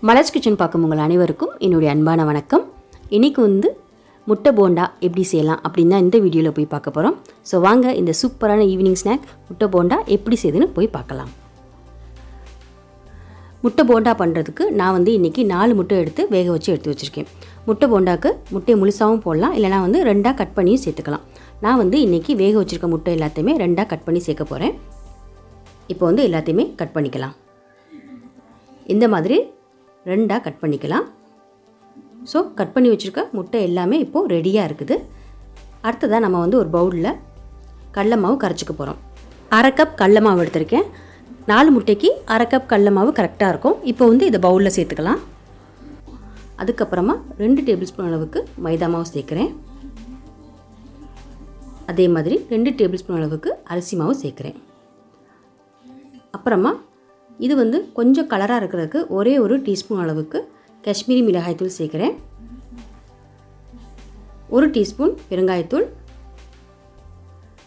Malar's kitchen பார்க்கும் உங்கள் அனைவருக்கும் என்னுடைய அன்பான வணக்கம். இன்றைக்கி முட்டை போண்டா எப்படி செய்யலாம் அப்படின்னு தான் இந்த வீடியோவில் போய் பார்க்க போகிறோம். ஸோ வாங்க இந்த சூப்பரான ஈவினிங் ஸ்நாக் முட்டை போண்டா எப்படி செய்யுதுன்னு போய் பார்க்கலாம். முட்டை போண்டா பண்ணுறதுக்கு நான் இன்றைக்கி 4 முட்டை எடுத்து வேக வச்சு எடுத்து வச்சுருக்கேன். முட்டை போண்டாக்கு முட்டையை முழுசாகவும் போடலாம், இல்லைனா 2ஆக கட் பண்ணியும் சேர்த்துக்கலாம். நான் இன்றைக்கி வேக வச்சுருக்க முட்டை எல்லாத்தையுமே 2ஆக கட் பண்ணி சேர்க்க போகிறேன். இப்போ எல்லாத்தையுமே கட் பண்ணிக்கலாம். இந்த மாதிரி 2ஆக கட் பண்ணிக்கலாம். ஸோ கட் பண்ணி வச்சுருக்க முட்டை எல்லாமே இப்போது ரெடியாக இருக்குது. அடுத்ததாக நம்ம ஒரு பவுலில் கடல மாவு கரைச்சிக்க போகிறோம். 1/2 கப் கடல மாவு எடுத்திருக்கேன். 4 முட்டைக்கு 1/2 கப் கடல மாவு கரெக்டாக இருக்கும். இப்போ இதை பவுலில் சேர்த்துக்கலாம். அதுக்கப்புறமா 2 டேபிள் ஸ்பூன் அளவுக்கு மைதா மாவு சேர்க்குறேன். அதே மாதிரி 2 டேபிள் ஸ்பூன் அளவுக்கு அரிசி மாவு சேர்க்குறேன். அப்புறமா இது கொஞ்சம் கலராக இருக்கிறதுக்கு ஒரே ஒரு டீஸ்பூன் அளவுக்கு காஷ்மீரி மிளகாய்த்தூள் சேர்க்குறேன். 1 டீஸ்பூன் பெருங்காயத்தூள்,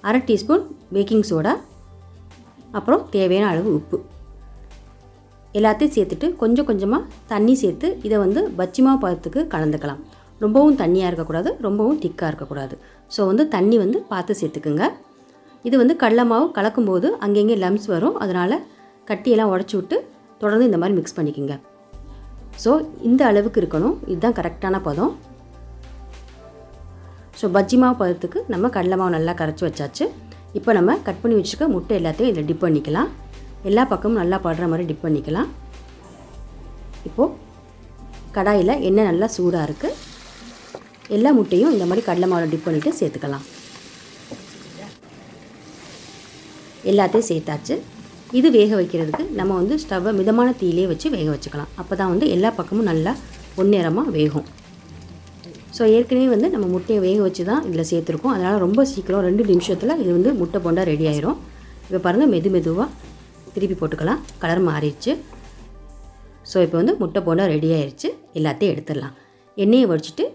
1/2 டீஸ்பூன் பேக்கிங் சோடா, அப்புறம் தேவையான அளவு உப்பு எல்லாத்தையும் சேர்த்துட்டு கொஞ்சம் கொஞ்சமாக தண்ணி சேர்த்து இதை பஜ்ஜி மாவு பதத்துக்கு கலந்துக்கலாம். ரொம்பவும் தண்ணியாக இருக்கக்கூடாது, ரொம்பவும் திக்காக இருக்கக்கூடாது. ஸோ தண்ணி பார்த்து சேர்த்துக்குங்க. இது கடலை மாவு கலக்கும்போது அங்கங்கே லம்ஸ் வரும், அதனால் கட்டியெல்லாம் உடச்சி விட்டு தொடர்ந்து இந்த மாதிரி மிக்ஸ் பண்ணிக்கோங்க. ஸோ இந்த அளவுக்கு இருக்கணும், இதுதான் கரெக்டான பதம். ஸோ பஜ்ஜி மாவு பதத்துக்கு நம்ம கடலை மாவு நல்லா கரைச்சி வச்சாச்சு. இப்போ நம்ம கட் பண்ணி வச்சுருக்க முட்டை எல்லாத்தையும் இதில் டிப் பண்ணிக்கலாம். எல்லா பக்கமும் நல்லா படுற மாதிரி டிப் பண்ணிக்கலாம். இப்போது கடாயில் எண்ணெய் நல்லா சூடாக இருக்குது. எல்லா முட்டையும் இந்த மாதிரி கடலை மாவில் டிப் பண்ணிவிட்டு சேர்த்துக்கலாம். எல்லாத்தையும் சேர்த்தாச்சு. இது வேக வைக்கிறதுக்கு நம்ம ஸ்டவ்வை மிதமான தீயிலே வச்சு வேக வச்சுக்கலாம். அப்போ தான் எல்லா பக்கமும் நல்லா பொன்னிறமாக வேகும். ஸோ ஏற்கனவே நம்ம முட்டையை வேக வச்சு தான் இதில் சேர்த்துருக்கோம். அதனால் ரொம்ப சீக்கிரம் 2 நிமிஷத்தில் இது முட்டை போண்டா ரெடி ஆயிரும். இப்போ பாருங்கள், மெதுவாக திருப்பி போட்டுக்கலாம். கலர் மாறிடுச்சு. ஸோ இப்போ முட்டை போண்டா ரெடி ஆயிடுச்சு. எல்லாத்தையும் எடுத்துடலாம். எண்ணெயை வடிச்சிட்டு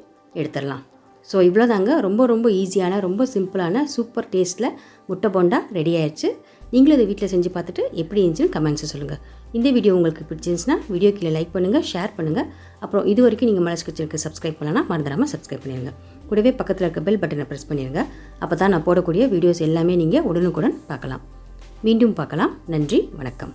எடுத்துடலாம். ஸோ இவ்வளோ தாங்க, ரொம்ப ஈஸியான, ரொம்ப சிம்பிளான, சூப்பர் டேஸ்ட்டில் முட்டை போண்டா ரெடி ஆயிடுச்சு. நீங்களும் இதை வீட்டில் செஞ்சு பார்த்துட்டு எப்படி இருந்துச்சுன்னு கமெண்ட்ஸை சொல்லுங்கள். இந்த வீடியோ உங்களுக்கு பிடிச்சிருந்துச்சுன்னா வீடியோ கீழே லைக் பண்ணுங்கள், ஷேர் பண்ணுங்கள். அப்புறம் இது வரைக்கும் நீங்கள் மலர்ஸ் கிச்சனுக்கு சப்ஸ்கிரைப் பண்ணலாம், மறந்துடாமல் சப்ஸ்கிரைப் பண்ணிடுங்க. கூடவே பக்கத்தில் இருக்க பெல் பட்டனை ப்ரெஸ் பண்ணிடுங்க. அப்போ தான் நான் போடக்கூடிய வீடியோஸ் எல்லாமே நீங்கள் உடனுக்குடன் பார்க்கலாம். மீண்டும் பார்க்கலாம். நன்றி, வணக்கம்.